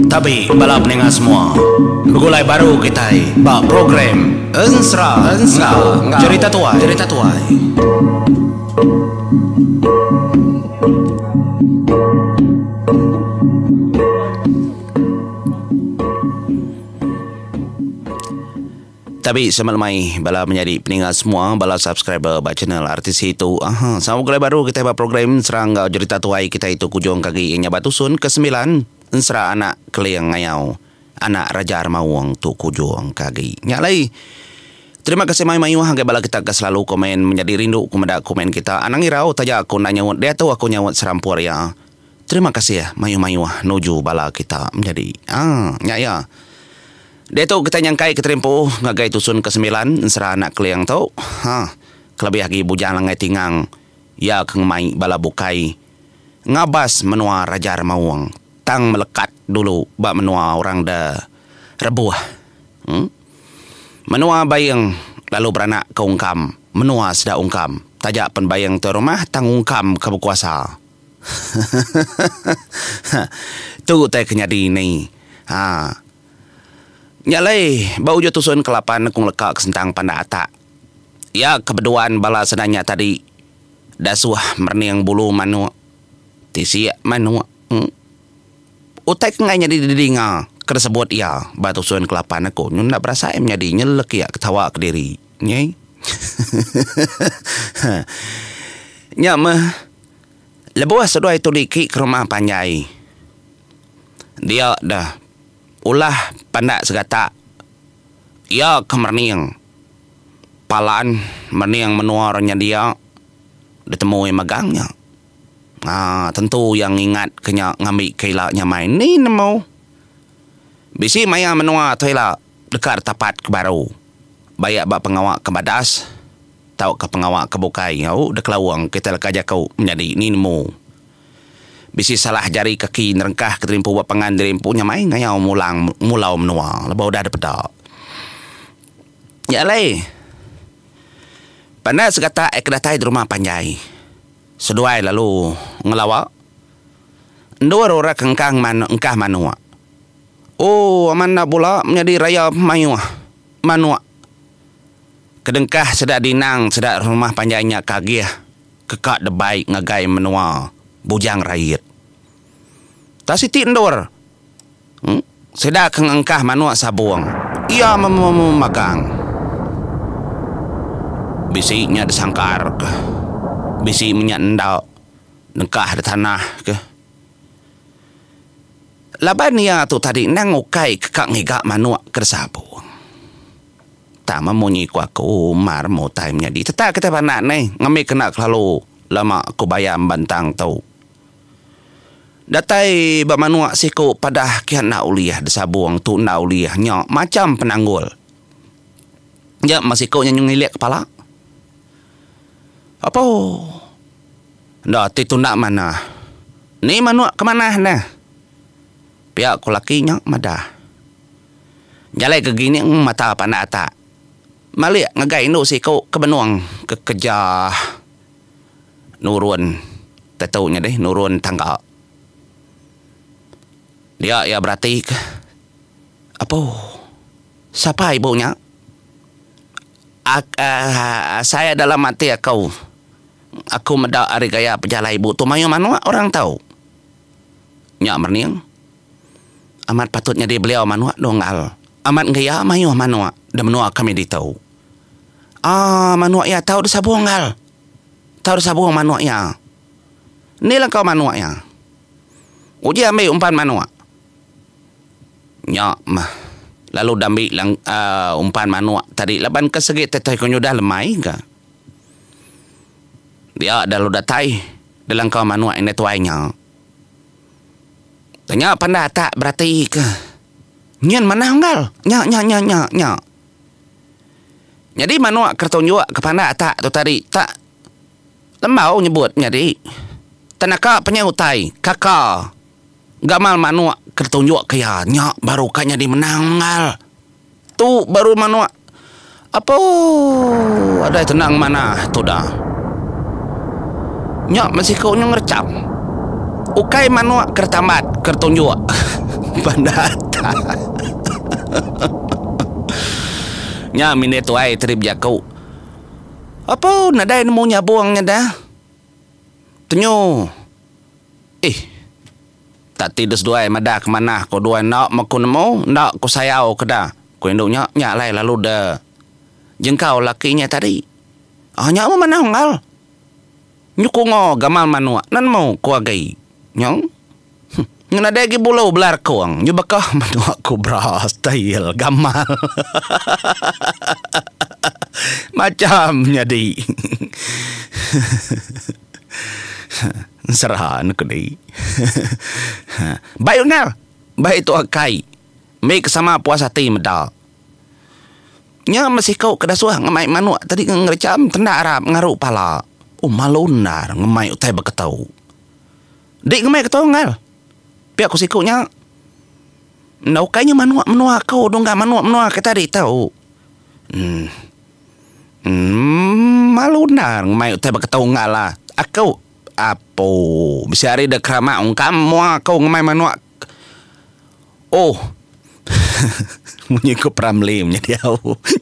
Tapi balap ninga semua begulai baru kita program Ensra cerita tuai. Tapi semalmai bala menjadi peningat semua, bala subscriber ba channel artis itu. Sama gulai baru kita buat program serang cerita tuai kita itu kujung kaki inya batusun ke-9 ensra anak keliang ngayau. Anak Raja Armawang tu kujung kaki. Nyalai. Terima kasih mayu-mayu hanggai bala kita selalu komen menjadi rindu kepada komen kita. Anang irau taja aku nak nyawut dia tu aku nyawut serampur ya. Terima kasih ya mayu-mayu nuju bala kita menjadi ya. Dia tu kita nyangkai keterimpu ngagai tusun ke-9 ensra anak keliang tu. Kelebih lagi bujang langai tingang. Ya keng mai bala bukai. Ngabas menua Raja Armawang. Tang melekat dulu bak menua orang dah rebuh. Menua bayang lalu beranak ke ungkam. Menua sedak ungkam. Tajak penbayang tu rumah tang ungkam ke berkuasa. Tu teh kenyadi ni. Nyalai bau jo tusun ke-8 kung lekak kesentang panda atak. Ya kebeduan bala senanya tadi. Dasuh merniang bulu manu. Tisiak manu. Utai kengainya di didinga. Kersebut ya batu tusun ke-8 aku. Nyun nak berasa menjadi nyelek ya ketawa ke diri. Nyai. Nyamah. Lebuah sedua itu diki ke rumah panjai. Dia dah ulah pandak segata. Ya kemerniang. Palaan merniang menuarnya dia. Ditemui magangnya. Tentu yang ingat kena ngambil kailaknya main. Ni nemu. Bisi maya menua toila dekat tapat ke baru. Bayak bak pengawak ke badas. Tahu ke pengawak ke bukai. Dek lawang kita lekaja kau menjadi ni nemu. Bisi salah jari kaki nerengkah keterimpu buat pengan derimpunya main ngayau mulau menua. Lebau dah ada pedak. Ya leh. Pandai segata kedatai di rumah panjai. Seduai lalu ngelawak. Dua orang kengkang engkah manua. Aman nak pula menjadi raya mayuah. Manua. Kedengkah sedak dinang sedak rumah panjainya kagiah. Kekak debaik ngagai menua. Bujang rakyat. Tak siti endor. Sedak engkah manua sabuang. Ia memagang. Bisiknya disangkar ke. Bisik minyak endau. Nekah di tanah ke. Laban ia tu tadi nang ukai kekak ngigak manua ke sabuang. Tak memunyi ku aku umar mau time-nya di. Tetap kita panak ni. Ngambil kena kelalu. Lama aku bayar bantang tau. Datai bermanua siku pada kian nak uliah desabuang tu nak uliahnya macam penanggul. Ya masih kau nyanyung ngilik kepala. Apa? Dah tu nak mana? Ni manua ke mana nah? Pihak ku lakinya madah. Jalai ke gini mata pandai tak. Malik ngagai nu siku ke benuang ke kerja nurun. Tak tahunya deh nurun tangga. Dia ya berarti apa? Siapa ibunya? Saya dalam hati aku. Aku medak hari gaya pejalan ibu tu mayu manua orang tahu. Nyak merniang. Amat patutnya dia beliau manua dongal. Amat gaya mayu manua. Dan menua kami ditahu. Manua ya tahu desa buangal. Tahu desa buang manua ya. Inilah kau manua ya. Uji ambil umpan manua. Nyak mah. Lalu dambi umpan manua tadi laban kesegit tetoi kunyu dah lemai ke. Dia lalu datai dalam kau manua ini tuainya. Tanya pandai tak berarti ke. Nyan mana hanggal? Nyak. Jadi manua kertunjuk ke pandai tak tu tadi tak lembau nyebut jadi. Tanaka penyautai kakak. Gamal manua kertunjuk kaya nyak baru kanya dimenangal. Tu baru manua. Apa ada tenang mana tu dah. Nya masih kau ngercam. Ukai manua kertamat kertunjuk. Pandata. Nya mine tuai trip jakau. Apa nadai nemu nyabuangnya dah? Tenyo. Tak tidur dua madah kemana? Kau dua nak maku nemu, nak kau sayau kedah. Kau induknya nyalai lalu dah. Jengkau lakinya tadi. Nyak mana ngal? Nyukungo gamal manua nan mau kau agai. Nyong? Nadai gi bulau belar kuang. Nyubakah manua ku beras tail gamal. Macam jadi. Serahan aku ni. Baik ngal. Baik tu akai. Make sama puas hati medal. Nya masih kau kedasuah ngemai manuk tadi ngerecam tenda Arab ngaruk pala. Malunar ngemai utai beketau. Dik ngemai ketau ngal. Pihak aku sikutnya. Nau kayaknya manuk menua kau dong gak manuk menua kita dik tahu. Malunar ngemai utai beketau ngal lah. Aku apa bisa hari dah kerama ungkam mua kau ngemai manuk. Munyi ko pramlim nya dia.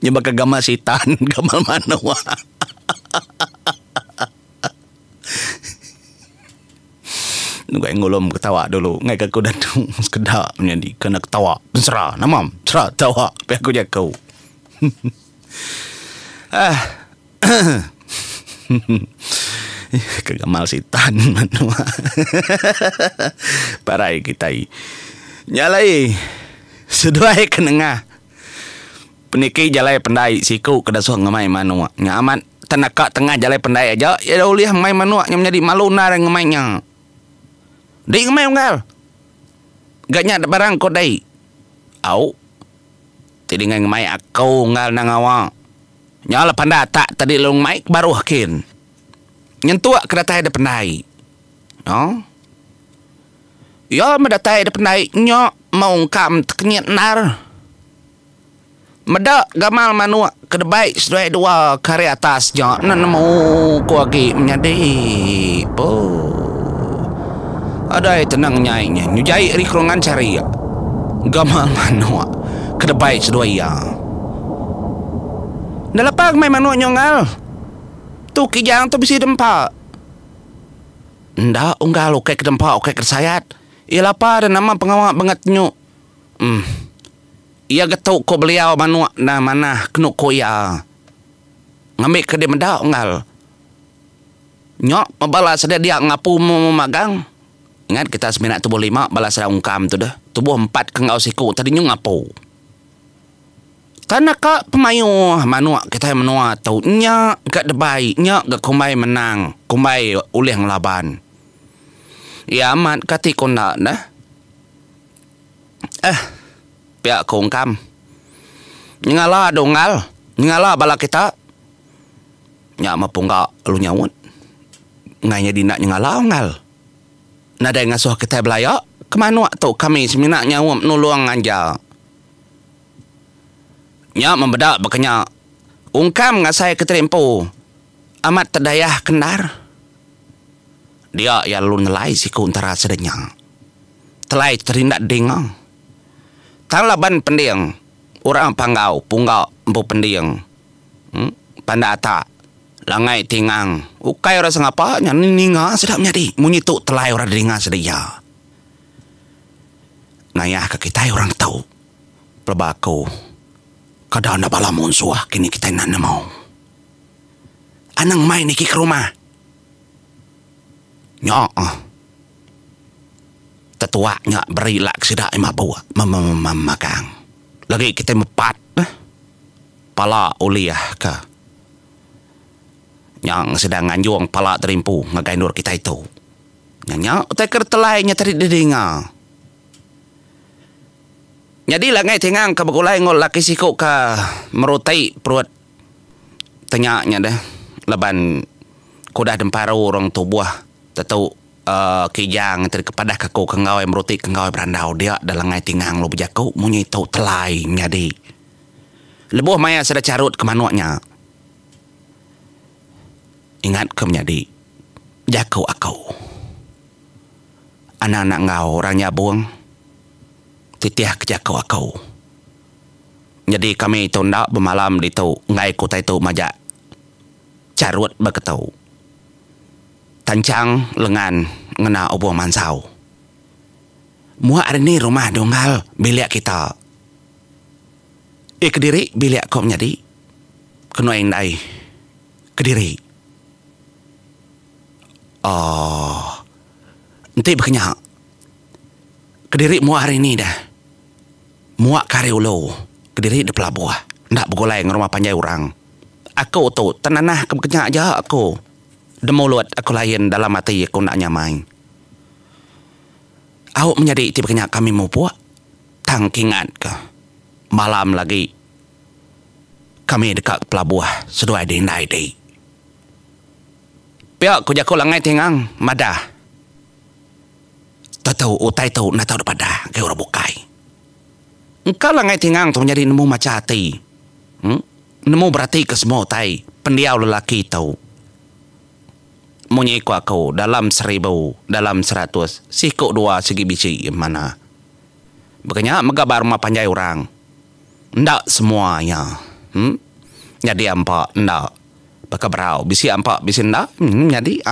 Nya baka gama sitan, gamal manua. Nunggu ngulum ketawa dulu. Ngai aku datung sekedap menjadi kena ketawa. Serah namam, serah tawa. Pe aku jakau. Kegamal sitan manua. Parai kita nyalai seduai kenengah peniki jalai pendai siku kedasuh ngemai manua nyaman tenaka tengah jalai pendai aja ya dah uliah ngemai manua yang menjadi malunar ngemainya di ngemai unggal gaknya ada barang kodai au tadi ngemai aku ngal nangawa nyala panda tak tadi long mai baru hakin nyentuak kedatai ada pendai ya mendatai ada pendai nyok mau kam terkenyat nar. Medak gamal manua kedebaik sedai dua kari atas jok nan mau kuagi menjadi ada tenang nyainya nyujai rikrongan cari gamal manua kedebaik sedai ya. Dalapag may manua nyongal. Tu kijang tu bisi dempa. Nda unggal okay kedempa okay kersayat. Ialah apa ada nama pengawal banget nyu. Ia getau ko beliau manua na mana kenu ko ya. Ngambil ke dia mendak ngal. Nyok mabala sedia dia ngapu magang. Ingat kita seminat tubuh 5 balas ada ungkam tu dah. Tubuh 4 kengau siku tadi nyu ngapu. Tanah ka pemayu manua kita menua tau nya gak debai nya gak kumbai menang. Kumbai ulih ngelaban. Ya amat kati kona dah. Pihak kongkam. Nyala dongal. Nyala bala kita. Nya mapungga lu nyawut. Ngainya dinak nyala ngal. Nada ngasuh kita belaya. Kemana tu kami seminak nyawum nuluang anja. Nya membedak bakanya. Ungkam ngasai keterimpu. Amat terdayah kendar. Dia ya lu nelai siku antara sedenya. Telai terindak dengang. Talaban pendiang. Orang panggau, punggau, empu pendiang. Pandata. Langai tingang. Ukai rasa ngapa? Nyanyi ninga sedap nyadi. Munyi tu telai orang dengar sedia. Ngayah ke kita orang tahu. Pelbaku. Kadang nak bala monsuah kini kita nak mau. Anang main niki ke rumah. Nya tetua nya beri lak sida ima bawa magang lagi kita mepat pala uliah ka yang sedang anjuang pala terimpu ngagainur kita itu nya teker telainya tadi dedinga jadi langai tingang ka bagulai ngol laki siku ka merutai perut tanyanya dah leban kuda demparu orang tubuh tahu kijang tadi kepada kaku kengau yang merutik kengau berandau dia dalam ngai tingang lo berjaku munyi tau telai nyadi lebuh maya sudah carut ke manuaknya ingat ke menyadi Jaku aku. Anak-anak ngau orangnya buang. Titiah ke jaku aku. Jadi kami itu ndak bermalam di tu ngai kota itu majak. Carut berketau. Tancang lengan ngena obo mansau. Muak hari ni rumah donggal bilik kita. Kediri bilik kau menjadi. Kena yang dai. Kediri. Oh. Nanti berkenyak. Kediri muak hari ni dah. Muak kari ulo. Kediri di pelabuh. Ndak bergolai rumah panjai orang. Aku tu tenanah kebenyak aja aku. Demulut aku lain dalam hati aku nak nyamai. Awak menjadi tiba kenyak kami mau buat. Tangkingat ke. Malam lagi. Kami dekat pelabuh. Seduai dindai di. Pihak ku jaku langai tingang. Madah. Tahu utai tahu nak tahu daripada ke orang bukai. Engkau langai tingang tu menjadi nemu macam hati. Nemu berarti ke semua utai. Pendiau lelaki tahu. Munyi aku dalam 1000, dalam 100. Sikuk 2 segi biji mana. Makanya megabar rumah panjai orang. Ndak semuanya. Jadi ampak ndak. Baka berau. Bisi ampak, bisi ndak. Jadi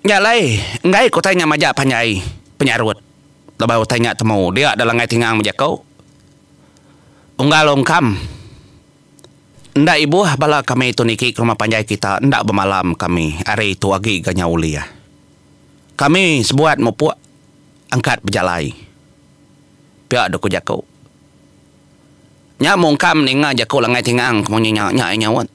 Nyalai, ngai ko tanya majak panjai penyarut. Lebau tanya temu dia dalam ngai tingang majak kau. Unggal ongkam. Ndak ibu bala kami itu niki ke rumah panjai kita. Ndak bermalam kami. Hari itu agi ganya ulia. Kami sebuat mopuk angkat berjalai. Pihak doku jakau. Nya mongkam ninga jakau langai tingang kemonyi nyawat.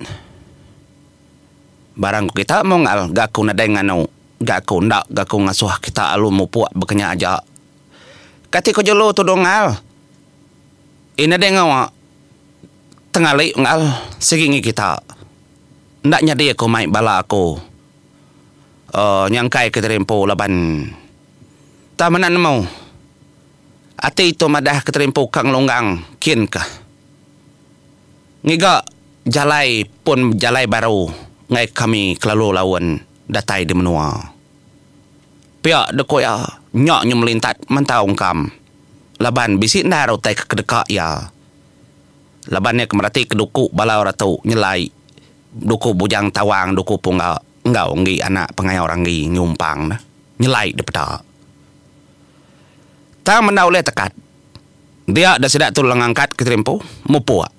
Barang kita mongal gaku nadai nganu. Gaku ndak gaku ngasuh kita alu mopuk bekenya aja. Kati ko jolo tu dongal. Ina dengawa. Tengali ngal segingi kita. Ndak nyadi aku mai bala aku. Nyangkai ke terempo laban. Tamanan mau. Ati itu madah ke terempo kang longgang kin ka. Ngiga jalai pun jalai baru ngai kami kelalu lawan datai di menua. Pihak dekoya nyak melintat mentaung kam. Laban bisi naro tai ke kedekak ya. Labannya kemerati keduku bala orang tu nyelai. Duku bujang tawang, duku punggal. Enggak ngi anak pengai orang ngi nyumpang dah. Nyelai de peta. Tak mendau le tekat. Dia dah sedak tu langangkat ke terempo, mupuak.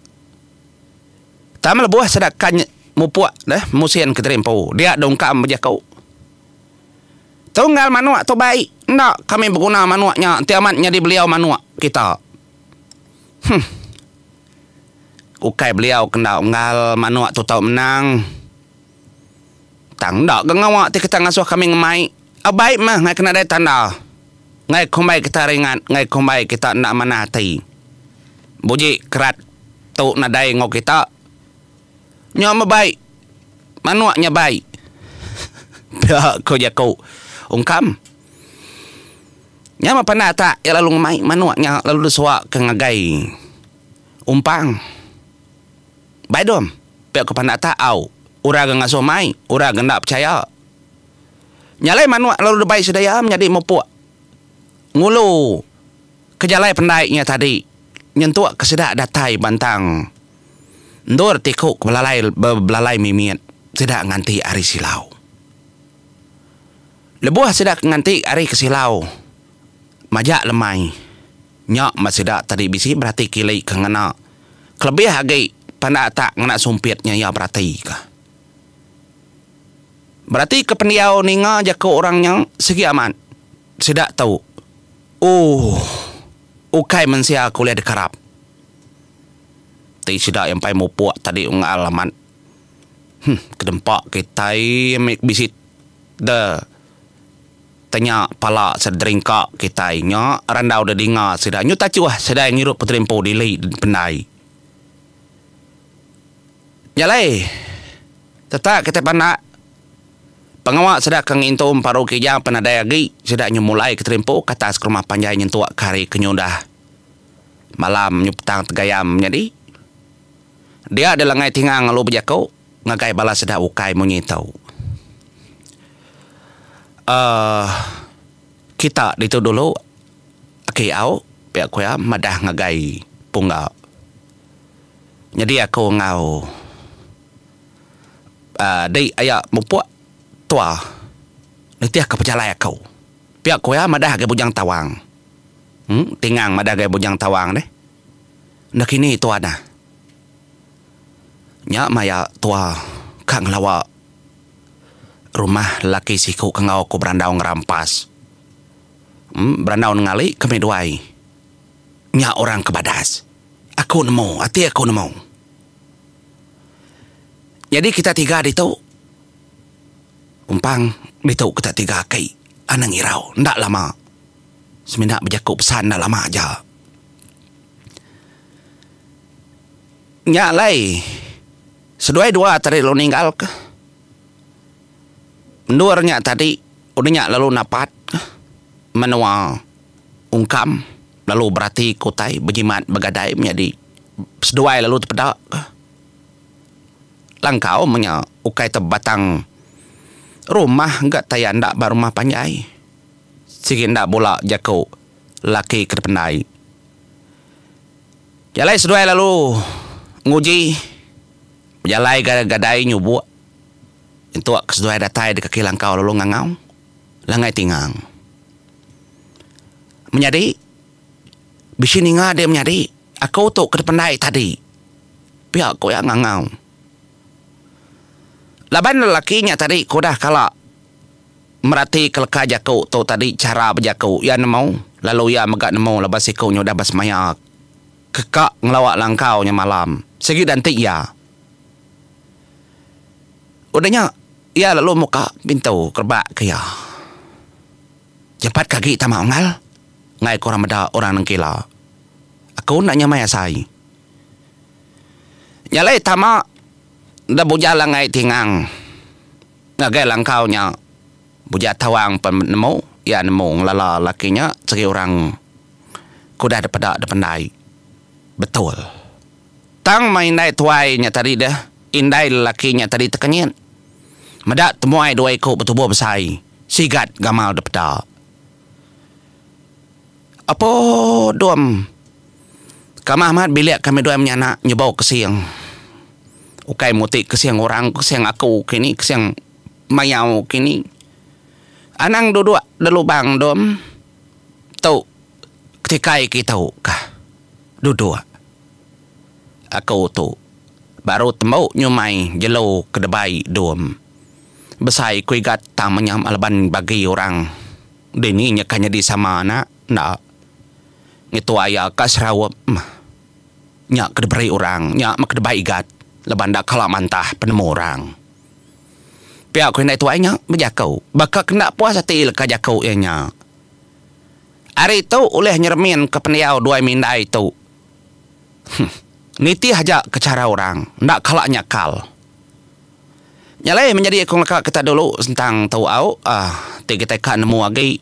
Tak melebuah sedak kan mupuak dah, musian ke terempo. Dia dongkam berjakau. Tunggal manuak tu baik. Ndak kami berguna manuaknya. Tiamatnya di beliau manuak kita. Ukai beliau kena unggal manuak tu tahu menang. Tang dak gengawak ti kita ngasuh kami ngemai. Baik mah ngai kena ada tanda. Ngai kombai kita ringat, ngai kombai kita nak mana hati. Buji kerat tu nadai ngau kita. Nyama baik. Manuaknya baik. Ya kau jakau. Ungkam. Nyama pana tak ya lalu ngemai manuaknya lalu suak ke ngagai. Umpang. Baik dom. Pihak ke pana tak au. Ura ngasuh mai, ura ndak percaya. Nyalai manuak lalu baik sedaya menjadi mopuk. Ngulu kejalai pendaiknya tadi. Nyentuak kesedak datai bantang. Ndur tikuk belalai mimiat. Sedak nganti ari silau. Lebuah sedak nganti ari kesilau. Majak lemai. Nyak masedak tadi bisi berarti kilai kengena. Kelebih hagi pada tak ngena sumpitnya ya berarti kah. Berarti kependiau ninga jaku orangnya segi aman. Sedak tahu. Ukai mensia kuliah dekarap. Ti sedak yang pai mopuk tadi ungal alamat. Kedempak kita amik bisit de tanya pala sedringka kita nya randau de dinga sedak nyu tacuah sedak ngirup petrempo dilei pendai. Nyalai. Tetap kita panak pengawak sedak kang intum paru kijang penadai lagi sedak nyu mulai ketrempo katas ke rumah panjai nyentuak kari kenyudah. Malam nyu petang tegayam jadi dia adalah ngai tingang lalu berjakau. ngagai balas dah ukai munyi tau. Kita itu dulu au pihak kuya madah ngagai punggau. Jadi aku ngau day ayak mupuak tua nanti aku percaya aku pihak kuya madah ke bujang tawang tingang madah ke bujang tawang deh nak ini tua dah nya maya tua kang lawa rumah laki siku kangau ku berandau ngerampas berandau ngali kami duai nya orang kebadas aku nemu hati aku nemu. Jadi kita tiga di tu umpang di tu kita tiga kai anang irau ndak lama seminyak berjakup pesan ndak lama aja nyak lai seduai dua tadi lo ninggal ke menduarnya tadi udah nyak lalu napat menua ungkam lalu berarti kotai berjimat begadai menjadi seduai lalu terpedak langkau menya ukai terbatang rumah enggak tayan ndak barumah panjai sikit ndak bola jakau laki ke pendai jalai seduai lalu nguji jalai gadai nyubu itu keseduai datai di kaki langkau lalu ngangau langai tingang menjadi bisini ngade menjadi aku tu ke pendai tadi pihak ko yang ngangau laban lelakinya tadi kudah kala merati kelka jakau tu tadi cara berjakau ya nemu lalu ya megak nemu labas ikau nyoda bas maya kekak ngelawak langkau nya malam segi dantik ya udahnya ya lalu muka pintu kerbak ke ya cepat kaki tak mau ngal ngai korang meda orang nengkila aku naknya maya sai nyalai tamak dah bujala ngai tingang ngagai langkau nya buja tawang penemu ya nemu lala lakinya segi orang kuda daripada dependai betul tang main dai tuai nya tadi dah indai lakinya tadi tekanyin medak temuai dua ekor betubuh besai sigat gamal daripada apa dom kamah mat bilik kami dua menyanak nyebau ke siang ukai mutik ke siang orang ke siang aku kini ke siang mayau kini anang duduk di lubang dom tau ketika kita kah duduk aku tu baru temu nyumai jelo kedebai dom besai kuigat tang menyam alban bagi orang dini nyakanya di sama anak ndak itu ayah kasrawap nyak kedebrai orang nyak makedebai igat leban dak kala mantah penemu orang pihak ku itu ayah berjakau bakal kena puas hati ka jakau ianya hari itu oleh nyermin ke peniau dua mindai itu niti haja ke cara orang ndak kala nyakal nyalai menjadi aku leka kita dulu tentang tahu au kita kan nemu lagi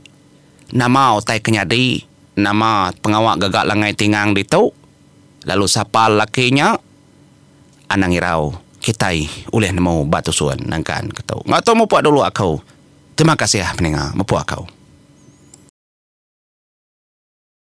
nama tai kenyadi nama pengawak gagak langai tingang ditu lalu sapal lakinya anang irau kitai uleh nemu batu suan nangkan ketau ngau mau puak dulu aku terima kasih ya pendengar mau puak kau